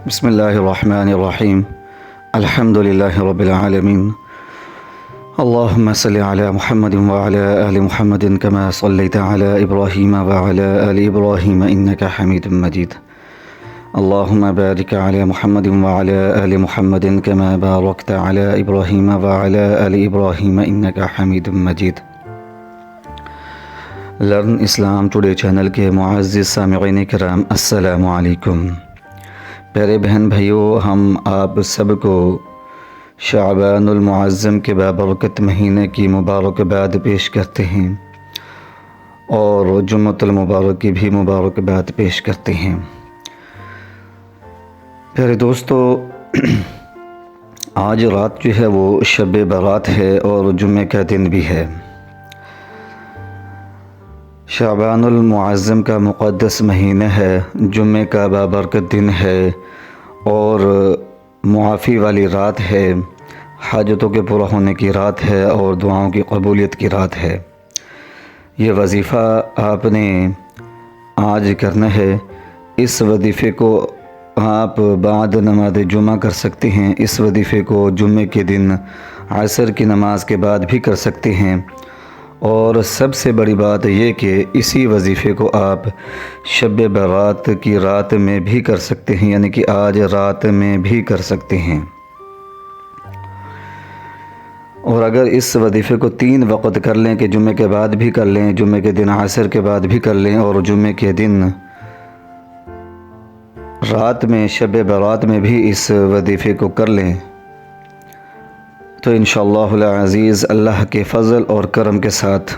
بسم اللہ الرحمن الرحیم الحمد للہ رب العالمین اللہم صلی علی محمد وعلی آل محمد کما صلیت علی ابراہیم وعلی آل ابراہیم انک حمید مجید اللہم بارک علی محمد وعلی آل محمد کما بارکت علی ابراہیم وعلی آل ابراہیم انک حمید مجید۔ لرن اسلام ٹوڈے چینل کے معزز سامعین کرام، السلام علیکم۔ پیارے بہن بھائیوں، ہم آپ سب کو شعبان المعظم کے بابرکت مہینے کی مبارکباد پیش کرتے ہیں اور جمعۃ المبارک کی بھی مبارکباد پیش کرتے ہیں۔ پیارے دوستو، آج رات جو ہے وہ شب برات ہے اور جمعے کا دن بھی ہے۔ شعبان المعظم کا مقدس مہینہ ہے، جمعے کا بابرکت دن ہے اور معافی والی رات ہے، حاجتوں کے پورا ہونے کی رات ہے اور دعاؤں کی قبولیت کی رات ہے۔ یہ وظیفہ آپ نے آج کرنا ہے۔ اس وظیفے کو آپ بعد نماز جمعہ کر سکتے ہیں، اس وظیفے کو جمعے کے دن عصر کی نماز کے بعد بھی کر سکتے ہیں، اور سب سے بڑی بات یہ کہ اسی وظیفے کو آپ شب برات کی رات میں بھی کر سکتے ہیں، یعنی کہ آج رات میں بھی کر سکتے ہیں۔ اور اگر اس وظیفے کو 3 وقت کر لیں کہ جمعے کے بعد بھی کر لیں، جمعے کے دن عصر کے بعد بھی کر لیں اور جمعے کے دن رات میں شب برات میں بھی اس وظیفے کو کر لیں، تو انشاءاللہ العزیز اللہ کے فضل اور کرم کے ساتھ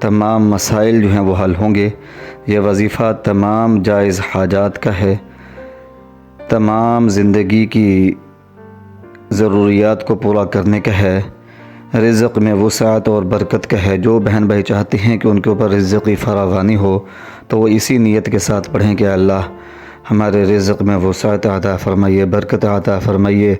تمام مسائل جو ہیں وہ حل ہوں گے۔ یہ وظیفہ تمام جائز حاجات کا ہے، تمام زندگی کی ضروریات کو پورا کرنے کا ہے، رزق میں وسعت اور برکت کا ہے۔ جو بہن بھائی چاہتے ہیں کہ ان کے اوپر رزق کی فراوانی ہو تو وہ اسی نیت کے ساتھ پڑھیں کہ اللہ ہمارے رزق میں وسعت عطا فرمائیے، برکت عطا فرمائیے،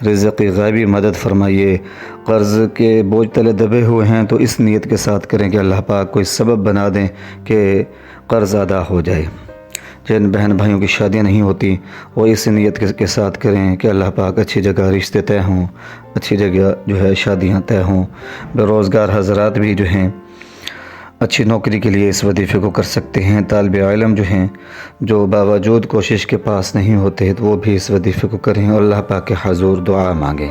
رزق کی غیبی مدد فرمائیے۔ قرض کے بوجھ تلے دبے ہوئے ہیں تو اس نیت کے ساتھ کریں کہ اللہ پاک کوئی سبب بنا دیں کہ قرض ادا ہو جائے۔ جن بہن بھائیوں کی شادیاں نہیں ہوتی وہ اس نیت کے ساتھ کریں کہ اللہ پاک اچھی جگہ رشتے طے ہوں، اچھی جگہ جو ہے شادیاں طے ہوں۔ بے روزگار حضرات بھی جو ہیں اچھی نوکری کے لیے اس وظیفے کو کر سکتے ہیں۔ طالب علم جو ہیں جو باوجود کوشش کے پاس نہیں ہوتے تو وہ بھی اس وظیفے کو کریں اور اللہ پاک کے حضور دعا مانگیں۔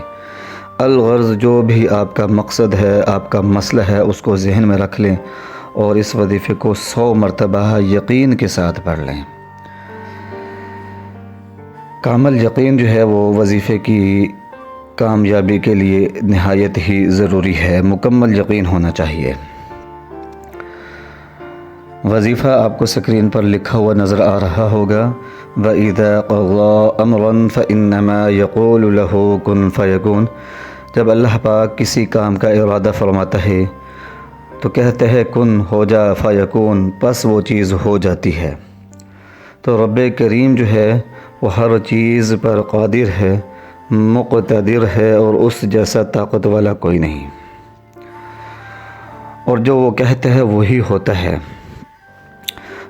الغرض جو بھی آپ کا مقصد ہے، آپ کا مسئلہ ہے، اس کو ذہن میں رکھ لیں اور اس وظیفے کو 100 مرتبہ یقین کے ساتھ پڑھ لیں۔ کامل یقین جو ہے وہ وظیفے کی کامیابی کے لیے نہایت ہی ضروری ہے، مکمل یقین ہونا چاہیے۔ وظیفہ آپ کو سکرین پر لکھا ہوا نظر آ رہا ہوگا، وَإِذَا قَضَى أَمْرًا فَإِنَّمَا يَقُولُ لَهُ كُن فَيَكُونُ۔ جب اللہ پاک کسی کام کا ارادہ فرماتا ہے تو کہتے ہیں کن ہو جا فیکون، پس وہ چیز ہو جاتی ہے۔ تو رب کریم جو ہے وہ ہر چیز پر قادر ہے، مقتدر ہے اور اس جیسا طاقت والا کوئی نہیں، اور جو وہ کہتا ہے وہی ہوتا ہے۔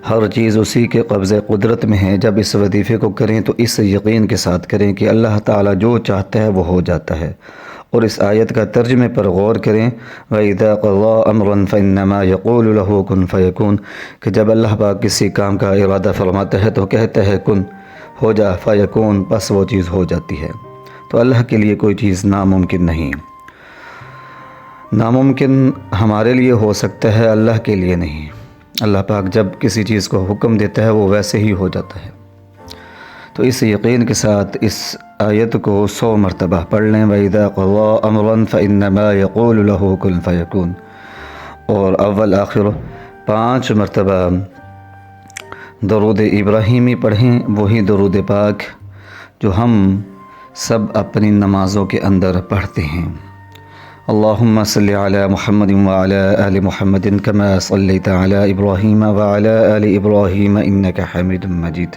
ہر چیز اسی کے قبضہ قدرت میں ہے۔ جب اس وظیفے کو کریں تو اس یقین کے ساتھ کریں کہ اللہ تعالیٰ جو چاہتا ہے وہ ہو جاتا ہے، اور اس آیت کا ترجمے پر غور کریں، وَإِذَا قَضَى أَمْرًا فَإِنَّمَا يَقُولُ لَهُ كُن فَيَكُونُ، کہ جب اللہ پاک کسی کام کا ارادہ فرماتا ہے تو کہتا ہے کن ہو جا فیکون، پس وہ چیز ہو جاتی ہے۔ تو اللہ کے لیے کوئی چیز ناممکن نہیں۔ ناممکن ہمارے لیے ہو سکتا ہے، اللہ کے لیے نہیں۔ اللہ پاک جب کسی چیز کو حکم دیتا ہے وہ ویسے ہی ہو جاتا ہے۔ تو اس یقین کے ساتھ اس آیت کو 100 مرتبہ پڑھ لیں، وَإِذَا قَضَى أَمْرًا فَإِنَّمَا يَقُولُ لَهُ كُن فَيَكُونُ، اور اول آخر 5 مرتبہ درود ابراہیمی پڑھیں، وہی درود پاک جو ہم سب اپنی نمازوں کے اندر پڑھتے ہیں۔ اللہم صلی علی محمد وعلی آل محمد کما صلیت علی ابراہیم وعلی آل ابراہیم انک حمید مجید۔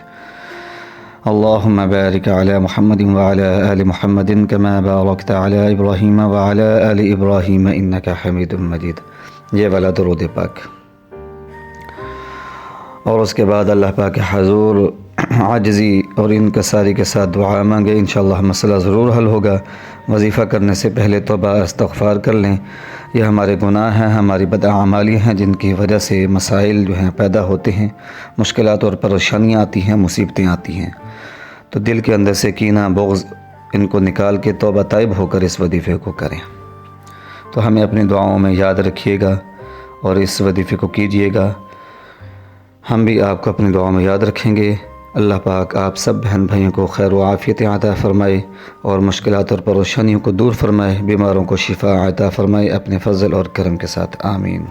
اللہم بارک علی محمد وعلی آل محمد کما بارکت علی ابراہیم وعلی آل ابراہیم انک حمید مجید۔ یہ والا درود پاک، اور اس کے بعد اللہ پاک کے حضور عاجزی اور انکساری کے ساتھ دعا مانگے، انشاءاللہ مسئلہ ضرور حل ہوگا۔ وظیفہ کرنے سے پہلے توبہ استغفار کر لیں۔ یہ ہمارے گناہ ہیں، ہماری بداعمالی ہیں، جن کی وجہ سے مسائل جو ہیں پیدا ہوتے ہیں، مشکلات اور پریشانیاں آتی ہیں، مصیبتیں آتی ہیں۔ تو دل کے اندر سے کینہ، بغض ان کو نکال کے توبہ طائب ہو کر اس وظیفے کو کریں۔ تو ہمیں اپنی دعاؤں میں یاد رکھیے گا اور اس وظیفے کو کیجیے گا۔ ہم بھی آپ کو اپنی دعاؤں میں یاد رکھیں گے۔ اللہ پاک آپ سب بہن بھائیوں کو خیر و عافیت عطا فرمائے اور مشکلات اور پریشانیوں کو دور فرمائے، بیماروں کو شفا عطا فرمائے اپنے فضل اور کرم کے ساتھ، آمین۔